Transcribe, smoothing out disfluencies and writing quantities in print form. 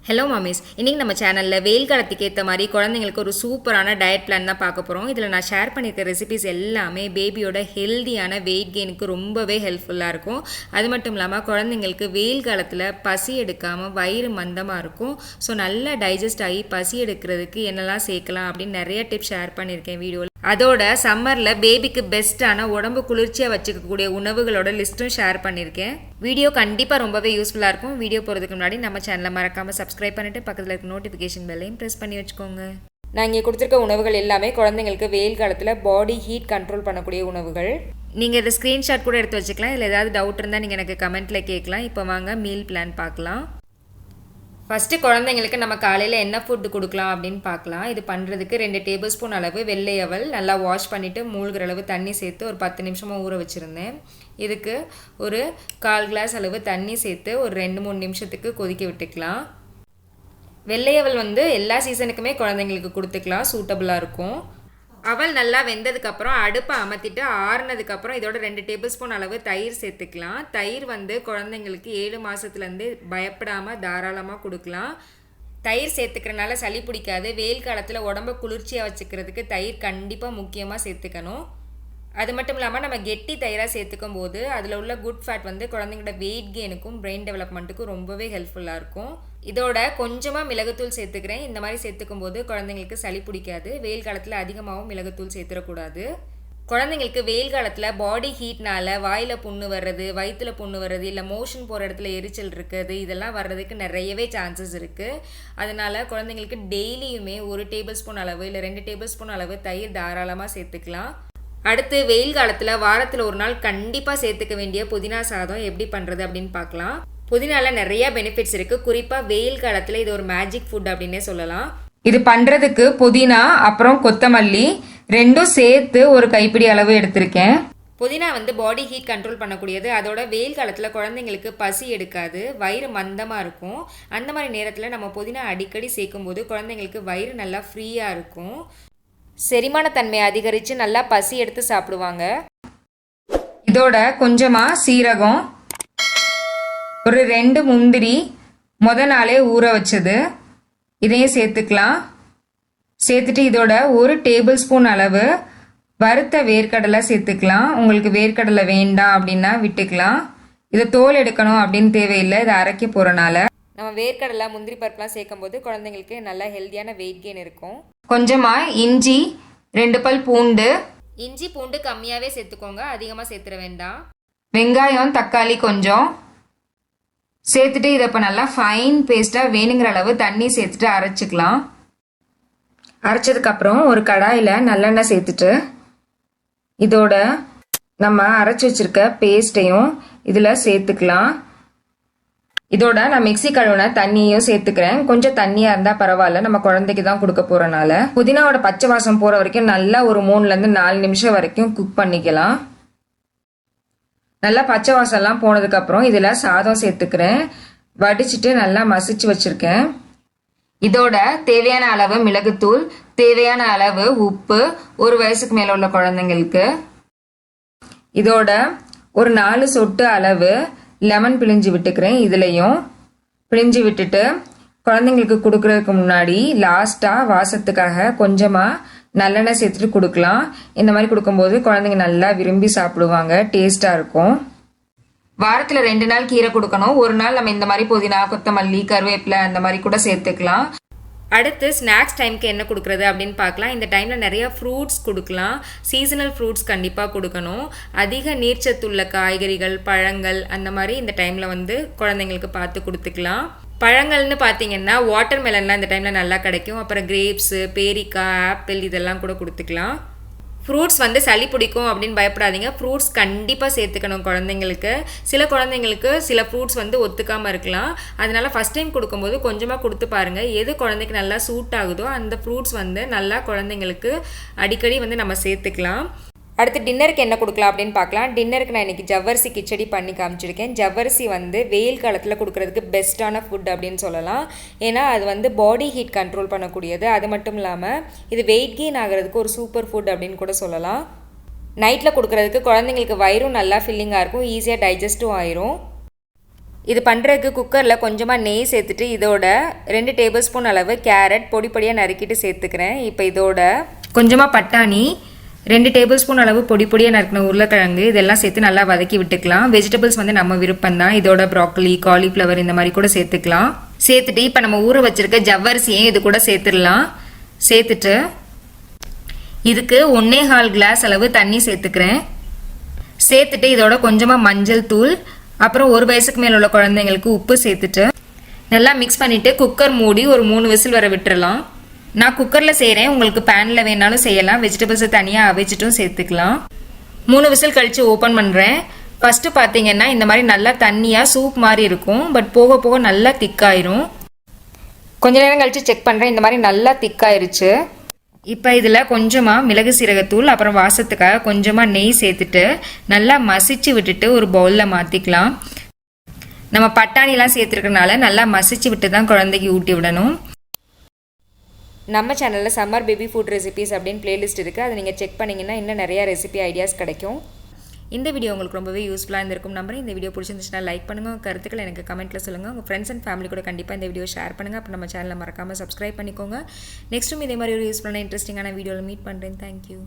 Hello மாமிஸ், இன்றைக்கி நம்ம சேனலில் வெயில் காலத்துக்கு ஏற்ற மாதிரி குழந்தைங்களுக்கு ஒரு சூப்பரான டயட் பிளான் தான் பார்க்க போகிறோம். இதில் நான் ஷேர் பண்ணியிருக்க ரெசிபிஸ் எல்லாமே பேபியோட ஹெல்தியான வெயிட் கெயினுக்கு ரொம்பவே ஹெல்ப்ஃபுல்லாக இருக்கும். அது மட்டும் இல்லாமல் குழந்தைங்களுக்கு வெயில் காலத்தில் பசி எடுக்காமல் வயிறு மந்தமாக இருக்கும். ஸோ நல்லா டைஜஸ்ட் ஆகி பசி எடுக்கிறதுக்கு என்னெல்லாம் சேர்க்கலாம் அப்படின்னு நிறைய டிப்ஸ் ஷேர் பண்ணியிருக்கேன் வீடியோவில். அதோட சம்மரில் பேபிக்கு பெஸ்ட்டான உடம்பு குளிர்ச்சியாக வச்சுக்கக்கூடிய உணவுகளோட லிஸ்ட்டும் ஷேர் பண்ணியிருக்கேன். வீடியோ கண்டிப்பாக ரொம்பவே யூஸ்ஃபுல்லாக இருக்கும். வீடியோ போகிறதுக்கு முன்னாடி நம்ம சேனலை மறக்காமல் சப்ஸ்கிரைப் பண்ணிவிட்டு பக்கத்தில் இருக்க நோட்டிஃபிகேஷன் பெல்லையும் ப்ரெஸ் பண்ணி வச்சுக்கோங்க. நான் இங்கே கொடுத்துருக்க உணவுகள் எல்லாமே குழந்தைங்களுக்கு வெயில் காலத்தில் பாடி ஹீட் கண்ட்ரோல் பண்ணக்கூடிய உணவுகள். நீங்கள் இதை ஸ்க்ரீன்ஷாட் கூட எடுத்து வச்சுக்கலாம். இதில் ஏதாவது டவுட் இருந்தால் நீங்கள் எனக்கு கமெண்ட்டில் கேட்கலாம். இப்போ வாங்க மீல் பிளான் பார்க்கலாம். ஃபஸ்ட்டு குழந்தைங்களுக்கு நம்ம காலையில் என்ன ஃபுட்டு கொடுக்கலாம் அப்படின்னு பார்க்கலாம். இது பண்ணுறதுக்கு 2 டேபிள் ஸ்பூன் அளவு வெள்ளை அவல் நல்லா வாஷ் பண்ணிவிட்டு மூழ்கிற அளவு தண்ணி சேர்த்து ஒரு 10 நிமிஷமாக ஊற வச்சுருந்தேன். இதுக்கு ஒரு 1/4 கிளாஸ் அளவு தண்ணி சேர்த்து ஒரு 2-3 நிமிஷத்துக்கு கொதிக்க விட்டுக்கலாம். வெள்ளை அவல் எல்லா சீசனுக்குமே குழந்தைங்களுக்கு கொடுத்துக்கலாம், சூட்டபுளாக இருக்கும். அவல் நல்லா வெந்ததுக்கப்புறம் அடுப்பை அமர்த்திட்டு ஆறுனதுக்கப்புறம் இதோட 2 டேபிள் ஸ்பூன் அளவு தயிர் சேர்த்துக்கலாம். தயிர் குழந்தைங்களுக்கு 7 மாதத்துலேருந்து பயப்படாமல் தாராளமாக கொடுக்கலாம். தயிர் சேர்த்துக்கிறனால சளி பிடிக்காது. வெயில் காலத்தில் உடம்பை குளிர்ச்சியாக வச்சுக்கிறதுக்கு தயிர் கண்டிப்பாக முக்கியமாக சேர்த்துக்கணும். அது மட்டும் இல்லாமல் நம்ம கெட்டி தயிராக சேர்த்துக்கும் போது அதில் உள்ள குட் ஃபேட் குழந்தைங்களோட வெயிட் கெயினுக்கும் பிரெயின் டெவலப்மெண்ட்டுக்கும் ரொம்பவே ஹெல்ப்ஃபுல்லாக இருக்கும். இதோட கொஞ்சமாக மிளகுத்தூள் சேர்த்துக்கிறேன். இந்த மாதிரி சேர்த்துக்கும் போது குழந்தைங்களுக்கு சளி பிடிக்காது. வெயில் காலத்தில் அதிகமாகவும் மிளகுத்தூள் சேர்த்துடக்கூடாது. குழந்தைங்களுக்கு வெயில் காலத்தில் பாடி ஹீட்னால் வாயில் புண்ணு வர்றது, வயிற்றில் புண்ணு வர்றது, இல்லை மோஷன் போகிற இடத்துல எரிச்சல் இருக்குது, இதெல்லாம் வர்றதுக்கு நிறையவே சான்சஸ் இருக்குது. அதனால் குழந்தைங்களுக்கு டெய்லியுமே 1 டேபிள் ஸ்பூன் அளவு இல்லை 2 டேபிள் ஸ்பூன் அளவு தயிர் தாராளமாக சேர்த்துக்கலாம். அடுத்து வெயில் காலத்தில் வாரத்தில் ஒரு நாள் கண்டிப்பாக சேர்த்துக்க வேண்டிய புதினா சாதம் எப்படி பண்ணுறது அப்படின்னு பார்க்கலாம். புதினால நிறைய பெனிஃபிட்ஸ் இருக்குது. குறிப்பாக வெயில் காலத்தில் இது ஒரு மேஜிக் ஃபுட் அப்படின்னே சொல்லலாம். இது பண்ணுறதுக்கு புதினா அப்புறம் கொத்தமல்லி ரெண்டும் சேர்த்து ஒரு கைப்பிடி அளவு எடுத்திருக்கேன். புதினா பாடி ஹீட் கண்ட்ரோல் பண்ணக்கூடியது. அதோட வெயில் காலத்தில் குழந்தைங்களுக்கு பசி எடுக்காது, வயிறு மந்தமாக இருக்கும். அந்த மாதிரி நேரத்தில் நம்ம புதினா அடிக்கடி சேர்க்கும்போது குழந்தைங்களுக்கு வயிறு நல்லா ஃப்ரீயாக இருக்கும். செரிமானத்தன்மை அதிகரித்து நல்லா பசி எடுத்து சாப்பிடுவாங்க. இதோட கொஞ்சமாக சீரகம், ஒரு 2 முந்திரி நாளே ஊற வச்சது இதையும் சேர்த்துக்கலாம். சேர்த்துட்டு இதோட 1 டேபிள் ஸ்பூன் அளவு வறுத்த வேர்க்கடலை சேர்த்துக்கலாம். உங்களுக்கு வேர்க்கடலை வேண்டாம் அப்படின்னா விட்டுக்கலாம். இதை தோல் எடுக்கணும் அப்படின்னு தேவையில்லை, இதை அரைக்க போகிறனால. நம்ம வேர்க்கடலை முந்திரி பருப்புலாம் சேர்க்கும் போது குழந்தைங்களுக்கு நல்லா ஹெல்த்தியான வெயிட் கெயின் இருக்கும். கொஞ்சமாக இஞ்சி, 2 பல் பூண்டு. இஞ்சி பூண்டு கம்மியாகவே சேர்த்துக்கோங்க, அதிகமாக சேர்த்துட வேண்டாம். வெங்காயம், தக்காளி கொஞ்சம் சேர்த்துட்டு இதை இப்போ நல்லா ஃபைன் பேஸ்ட்டாக வேணுங்கிற அளவு தண்ணி சேர்த்துட்டு அரைச்சிக்கலாம். அரைச்சதுக்கப்புறம் ஒரு கடாயில் நல்லெண்ணெய் சேர்த்துட்டு இதோட நம்ம அரைச்சி வச்சிருக்க பேஸ்ட்டையும் இதில் சேர்த்துக்கலாம். இதோட நான் மிக்ஸி கழுவுன தண்ணியையும் சேர்த்துக்கிறேன். கொஞ்சம் தண்ணியாக இருந்தால் பரவாயில்ல, நம்ம குழந்தைக்கு தான் கொடுக்க போகிறனால. புதினாவோட பச்சை வாசம் போகிற வரைக்கும் நல்லா ஒரு 3லேருந்து 4 நிமிஷம் வரைக்கும் குக் பண்ணிக்கலாம். நல்லா பச்சை வாசம்லாம் போனதுக்கப்புறம் இதில் சாதம் சேர்த்துக்கிறேன். வடிச்சிட்டு நல்லா மசிச்சு வச்சுருக்கேன். இதோட தேவையான அளவு மிளகுத்தூள், தேவையான அளவு உப்பு, 1 வயசுக்கு மேலே உள்ள குழந்தைங்களுக்கு. இதோட ஒரு 4 சொட்டு அளவு லெமன் பிழிஞ்சு விட்டுக்கிறேன். இதுலேயும் பிழிஞ்சு விட்டுட்டு குழந்தைங்களுக்கு கொடுக்கறதுக்கு முன்னாடி லாஸ்ட்டாக வாசத்துக்காக கொஞ்சமாக நல்லெண்ணெய் சேர்த்துட்டு கொடுக்கலாம். இந்த மாதிரி கொடுக்கும்போது குழந்தைங்க நல்லா விரும்பி சாப்பிடுவாங்க, டேஸ்ட்டாக இருக்கும். வாரத்தில் 2 நாள் கீரை கொடுக்கணும். ஒரு நாள் நம்ம இந்த மாதிரி புதினா, கொத்தமல்லி, கருவேப்பிலை அந்த மாதிரி கூட சேர்த்துக்கலாம். அடுத்து ஸ்நாக்ஸ் டைமுக்கு என்ன கொடுக்குறது அப்படின்னு பார்க்கலாம். இந்த டைமில் நிறையா ஃப்ரூட்ஸ் கொடுக்கலாம். சீசனல் ஃப்ரூட்ஸ் கண்டிப்பாக கொடுக்கணும். அதிக நீர்ச்சத்துள்ள காய்கறிகள், பழங்கள் அந்த மாதிரி இந்த டைமில் குழந்தைங்களுக்கு பார்த்து கொடுத்துக்கலாம். பழங்கள்னு பார்த்தீங்கன்னா வாட்டர் மெலன்லாம் இந்த டைமில் நல்லா கிடைக்கும். அப்புறம் கிரேப்ஸு, பேரிக்காய், ஆப்பிள் இதெல்லாம் கூட கொடுத்துக்கலாம். ஃப்ரூட்ஸ் சளி பிடிக்கும் அப்படின்னு பயப்படாதீங்க. ஃப்ரூட்ஸ் கண்டிப்பாக சேர்த்துக்கணும் குழந்தைங்களுக்கு. சில குழந்தைங்களுக்கு சில ஃப்ரூட்ஸ் ஒத்துக்காமல் இருக்கலாம். அதனால் ஃபஸ்ட் டைம் கொடுக்கும்போது கொஞ்சமாக கொடுத்து பாருங்கள். எது குழந்தைக்கு நல்லா சூட் ஆகுதோ அந்த ஃப்ரூட்ஸ் நல்லா குழந்தைங்களுக்கு அடிக்கடி நம்ம சேர்த்துக்கலாம். அடுத்து டின்னருக்கு என்ன கொடுக்கலாம் அப்படின்னு பார்க்கலாம். டின்னருக்கு நான் இன்றைக்கி ஜவ்வரிசி கிச்சடி பண்ணி காமிச்சிருக்கேன். ஜவ்வரிசி வெயில் காலத்தில் கொடுக்குறதுக்கு பெஸ்ட்டான ஃபுட் அப்படின்னு சொல்லலாம். ஏன்னா அது பாடி ஹீட் கண்ட்ரோல் பண்ணக்கூடியது. அது மட்டும் இல்லாமல் இது வெயிட் கெயின் ஆகிறதுக்கு ஒரு சூப்பர் ஃபுட் அப்படின்னு கூட சொல்லலாம். நைட்டில் கொடுக்குறதுக்கு குழந்தைங்களுக்கு வயிறும் நல்லா ஃபில்லிங்காக இருக்கும், ஈஸியாக டைஜஸ்ட்டும் ஆயிரும். இது பண்ணுறதுக்கு குக்கரில் கொஞ்சமாக நெய் சேர்த்துட்டு இதோட 2 டேபிள் ஸ்பூன் அளவு கேரட் பொடி பொடியாக நறுக்கிட்டு சேர்த்துக்கிறேன். இப்போ இதோட கொஞ்சமாக பட்டாணி, 2 டேபிள் ஸ்பூன் அளவு பொடி பொடியாக நறுக்கின உருளைக்கிழங்கு இதெல்லாம் சேர்த்து நல்லா வதக்கி விட்டுக்கலாம். வெஜிடபிள்ஸ் வந்து நம்ம விருப்பம் தான். இதோட ப்ராக்கலி, காலிஃப்ளவர் இந்த மாதிரி கூட சேர்த்துக்கலாம். சேர்த்துட்டு இப்போ நம்ம ஊற வச்சிருக்க ஜவ்வரிசியும் இது கூட சேர்த்துடலாம். சேர்த்துட்டு இதுக்கு 1.25 கிளாஸ் அளவு தண்ணி சேர்த்துக்கிறேன். சேர்த்துட்டு இதோட கொஞ்சமாக மஞ்சள் தூள், அப்புறம் 1 வயசுக்கு மேலே உள்ள குழந்தைங்களுக்கு உப்பு சேர்த்துட்டு நல்லா மிக்ஸ் பண்ணிவிட்டு குக்கர் மூடி ஒரு 3 விசில் வர விட்டுறலாம். நான் குக்கரில் செய்கிறேன், உங்களுக்கு பேனில் வேணாலும் செய்யலாம். வெஜிடபிள்ஸை தனியாக அவிச்சிட்டும் சேர்த்துக்கலாம். 3 விசில் கழித்து ஓப்பன் பண்ணுறேன். ஃபஸ்ட்டு பார்த்தீங்கன்னா இந்த மாதிரி நல்லா தண்ணியாக சூப் மாதிரி இருக்கும். பட் போக போக நல்லா திக்காயிரும். கொஞ்ச நேரம் கழித்து செக் பண்ணுறேன், இந்த மாதிரி நல்லா திக்காயிருச்சு. இப்போ இதில் கொஞ்சமாக மிளகு சீரகத்தூள், அப்புறம் வாசத்துக்காக கொஞ்சமாக நெய் சேர்த்துட்டு நல்லா மசிச்சு விட்டுட்டு ஒரு பவுலில் மாற்றிக்கலாம். நம்ம பட்டாணிலாம் சேர்த்துருக்கனால நல்லா மசிச்சு விட்டு தான் குழந்தைக்கு ஊட்டி விடணும். நம்ம சேனலில் சம்மர் பேபி ஃபுட் ரெசிபீஸ் அப்படின்னு பிளேலிஸ்ட் இருக்குது. அதை நீங்கள் செக் பண்ணிங்கன்னா இன்னும் நிறையா ரெசிபி ஐடியாஸ் கிடைக்கும். இந்த வீடியோ உங்களுக்கு ரொம்பவே யூஸ்ஃபுல்லாக இருந்திருக்கும் நம்புறேன். இந்த வீடியோ பிடிச்சிருந்துச்சுன்னா லைக் பண்ணுங்கள். உங்கள் கருத்துக்களை எனக்கு கமெண்ட்டில் சொல்லுங்கள். உங்கள் ஃப்ரெண்ட்ஸ் அண்ட் ஃபேமிலி கூட கண்டிப்பாக இந்த வீடியோ ஷேர் பண்ணுங்கள். அப்புறம் நம்ம சேனலை மறக்காமல் சப்ஸ்கிரைப் பண்ணிக்கோங்க. நெக்ஸ்ட்டும் இதே மாதிரி ஒரு யூஸ்ஃபுல்லான இன்ட்ரெஸ்டிங்கான வீடியோவில் மீட் பண்ணுறேன். தேங்க்யூ.